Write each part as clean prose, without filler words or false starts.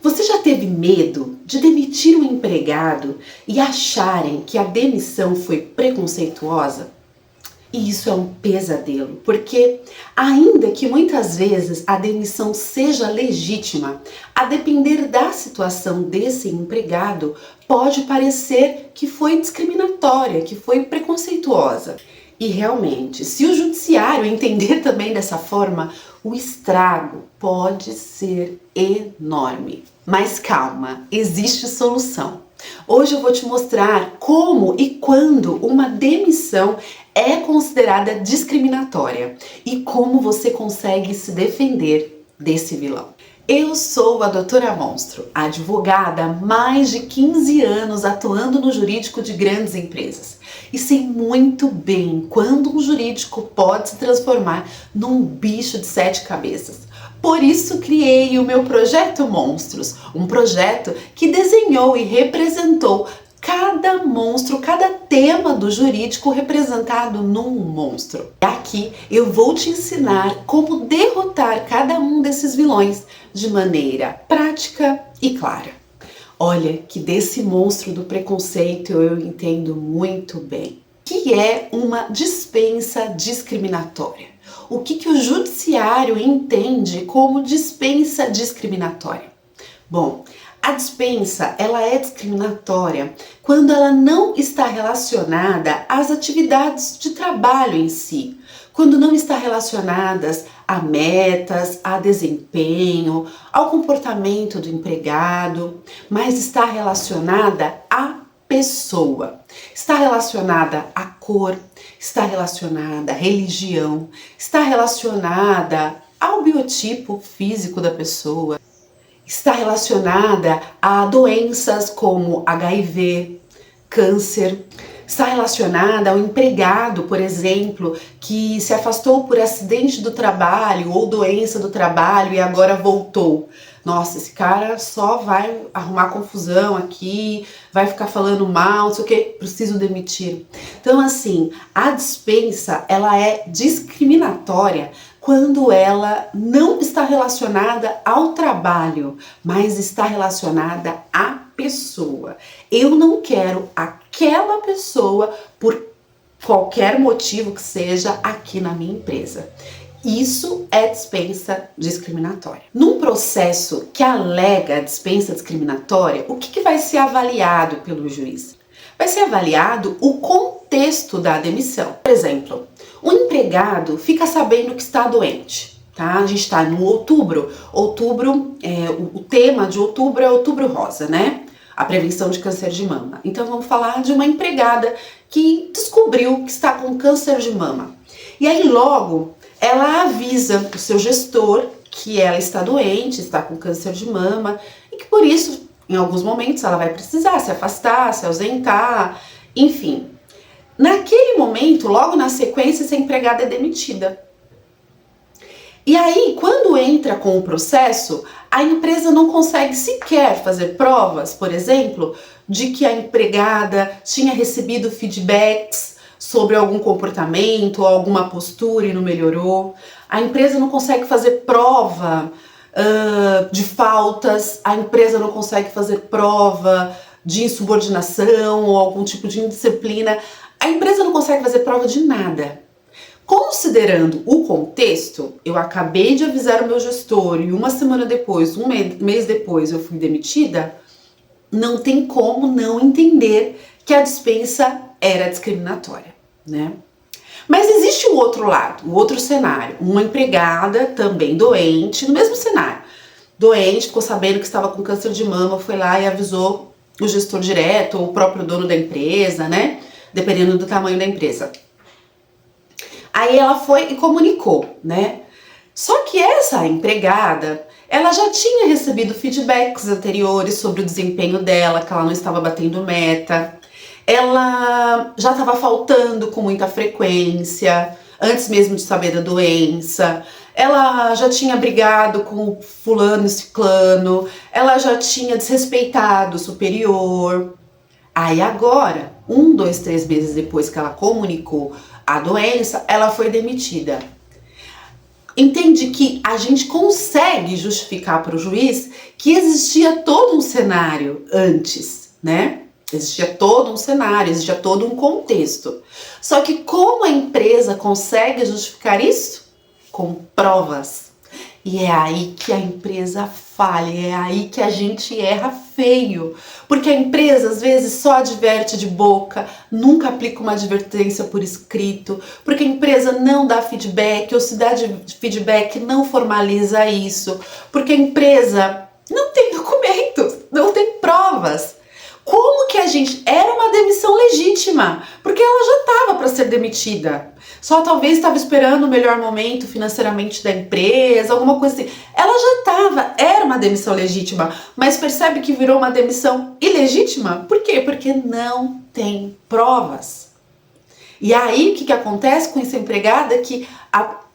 Você já teve medo de demitir um empregado e acharem que a demissão foi preconceituosa? E isso é um pesadelo, porque ainda que muitas vezes a demissão seja legítima, a depender da situação desse empregado, pode parecer que foi discriminatória, que foi preconceituosa. E realmente, se o judiciário entender também dessa forma, o estrago pode ser enorme. Mas calma, existe solução. Hoje eu vou te mostrar como e quando uma demissão é considerada discriminatória e como você consegue se defender desse vilão. Eu sou a Doutora Monstro, advogada há mais de 15 anos atuando no jurídico de grandes empresas e sei muito bem quando um jurídico pode se transformar num bicho de 7 cabeças. Por isso criei o meu Projeto Monstros, um projeto que desenhou e representou cada monstro, cada tema do jurídico representado num monstro. Aqui eu vou te ensinar como derrotar cada um desses vilões de maneira prática e clara. Olha que desse monstro do preconceito eu entendo muito bem, que é uma dispensa discriminatória. O que o judiciário entende como dispensa discriminatória? Bom, a dispensa ela é discriminatória quando ela não está relacionada às atividades de trabalho em si, quando não está relacionadas a metas, a desempenho, ao comportamento do empregado, mas está relacionada à pessoa, está relacionada à cor, está relacionada à religião, está relacionada ao biotipo físico da pessoa, está relacionada a doenças como HIV, câncer, está relacionada ao empregado, por exemplo, que se afastou por acidente do trabalho ou doença do trabalho e agora voltou. Nossa, esse cara só vai arrumar confusão aqui, vai ficar falando mal, não sei o que, preciso demitir. Então, assim, a dispensa, ela é discriminatória quando ela não está relacionada ao trabalho, mas está relacionada à pessoa. Eu não quero aquela pessoa por qualquer motivo que seja aqui na minha empresa. Isso é dispensa discriminatória. Num processo que alega dispensa discriminatória, o que vai ser avaliado pelo juiz? Vai ser avaliado o contexto da demissão. Por exemplo, o empregado fica sabendo que está doente, tá? A gente está no outubro. O tema de outubro é Outubro Rosa, né? A prevenção de câncer de mama. Então vamos falar de uma empregada que descobriu que está com câncer de mama. E aí logo ela avisa o seu gestor que ela está doente, está com câncer de mama e que por isso, em alguns momentos, ela vai precisar se afastar, se ausentar, enfim. Naquele momento, logo na sequência, essa empregada é demitida. E aí, quando entra com o processo, a empresa não consegue sequer fazer provas, por exemplo, de que a empregada tinha recebido feedbacks sobre algum comportamento ou alguma postura e não melhorou. A empresa não consegue fazer prova de faltas, a empresa não consegue fazer prova de insubordinação ou algum tipo de indisciplina. A empresa não consegue fazer prova de nada. Considerando o contexto, eu acabei de avisar o meu gestor e uma semana depois, um mês depois eu fui demitida, não tem como não entender que a dispensa era discriminatória, né? Mas existe o outro lado, o outro cenário. Uma empregada também doente, no mesmo cenário. Doente, ficou sabendo que estava com câncer de mama, foi lá e avisou o gestor direto ou o próprio dono da empresa, né? Dependendo do tamanho da empresa. Aí ela foi e comunicou, né? Só que essa empregada, ela já tinha recebido feedbacks anteriores sobre o desempenho dela, que ela não estava batendo meta. Ela já estava faltando com muita frequência, antes mesmo de saber da doença. Ela já tinha brigado com fulano e ciclano, ela já tinha desrespeitado o superior. Aí agora, 1, 2, 3 meses depois que ela comunicou a doença, ela foi demitida. entende que a gente consegue justificar para o juiz que existia todo um cenário antes, né? Existia todo um cenário, existia todo um contexto. Só que como a empresa consegue justificar isso? Com provas. E é aí que a empresa falha, é aí que a gente erra feio. Porque a empresa às vezes só adverte de boca, nunca aplica uma advertência por escrito, porque a empresa não dá feedback, ou se dá feedback não formaliza isso, porque a empresa não tem documentos, não tem provas. Como que a gente... Era uma demissão legítima, porque ela já estava para ser demitida. Só talvez estava esperando o melhor momento financeiramente da empresa, alguma coisa assim. Ela já estava, era uma demissão legítima, mas percebe que virou uma demissão ilegítima? Por quê? Porque não tem provas. E aí o que acontece com essa empregada que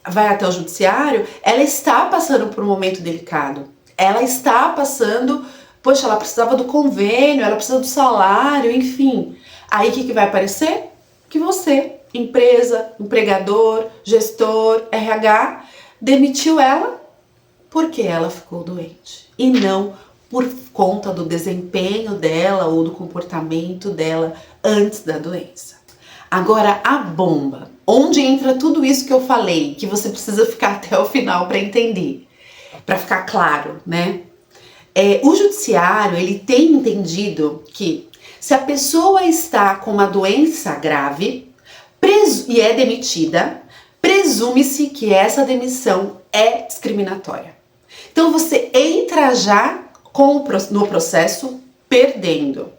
vai até o judiciário? Ela está passando por um momento delicado. Ela está passando... Poxa, ela precisava do convênio, ela precisa do salário, enfim. Aí o que vai aparecer? Que você, empresa, empregador, gestor, RH, demitiu ela porque ela ficou doente. E não por conta do desempenho dela ou do comportamento dela antes da doença. Agora, a bomba. Onde entra tudo isso que eu falei, que você precisa ficar até o final para entender. Para ficar claro, né? O judiciário, ele tem entendido que se a pessoa está com uma doença grave e é demitida, presume-se que essa demissão é discriminatória. Então você entra já no processo perdendo.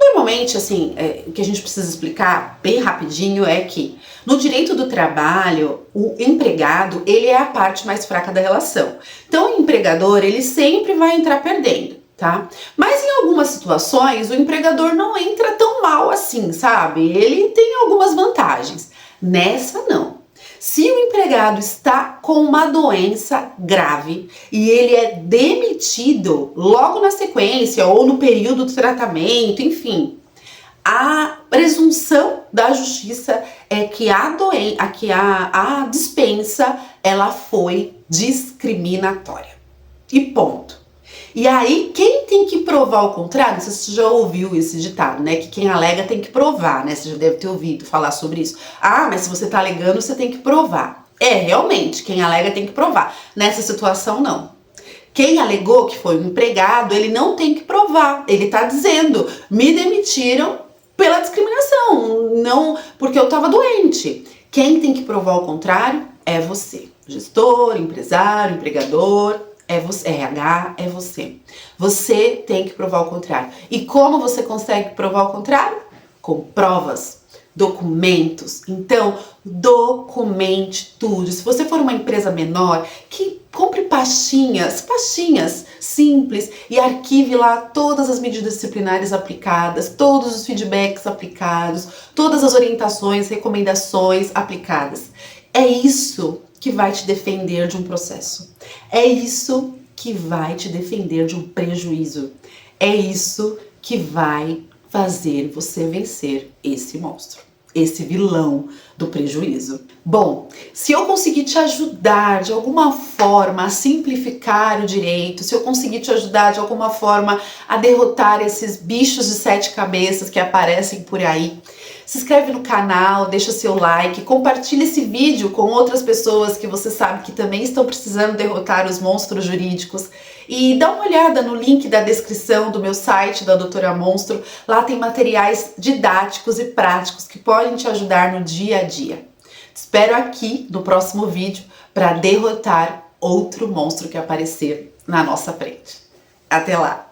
Normalmente, assim, o que a gente precisa explicar bem rapidinho é que no direito do trabalho, o empregado, ele é a parte mais fraca da relação. Então, o empregador, ele sempre vai entrar perdendo, tá? Mas em algumas situações, o empregador não entra tão mal assim, sabe? Ele tem algumas vantagens. Nessa, não. Se o empregado está com uma doença grave e ele é demitido logo na sequência ou no período do tratamento, enfim, a presunção da justiça é que a dispensa ela foi discriminatória. E ponto. E aí, quem tem que provar o contrário? Não sei se você já ouviu esse ditado, né? Que quem alega tem que provar, né? Você já deve ter ouvido falar sobre isso. Ah, mas se você tá alegando, você tem que provar. Realmente, quem alega tem que provar. Nessa situação, não. Quem alegou que foi um empregado, ele não tem que provar. Ele tá dizendo, me demitiram pela discriminação, não porque eu tava doente. Quem tem que provar o contrário é você. Gestor, empresário, empregador... É você, RH, é você. Você tem que provar o contrário. E como você consegue provar o contrário? Com provas, documentos. Então, documente tudo. Se você for uma empresa menor, que compre pastinhas simples e arquive lá todas as medidas disciplinares aplicadas, todos os feedbacks aplicados, todas as orientações, recomendações aplicadas. É isso que vai te defender de um processo. É isso que vai te defender de um prejuízo. É isso que vai fazer você vencer esse monstro, esse vilão do prejuízo. Bom, se eu conseguir te ajudar de alguma forma a simplificar o direito, se eu conseguir te ajudar de alguma forma a derrotar esses bichos de 7 cabeças que aparecem por aí, se inscreve no canal, deixa seu like, compartilha esse vídeo com outras pessoas que você sabe que também estão precisando derrotar os monstros jurídicos. E dá uma olhada no link da descrição do meu site, da Doutora Monstro. Lá tem materiais didáticos e práticos que podem te ajudar no dia a dia. Te espero aqui no próximo vídeo para derrotar outro monstro que aparecer na nossa frente. Até lá!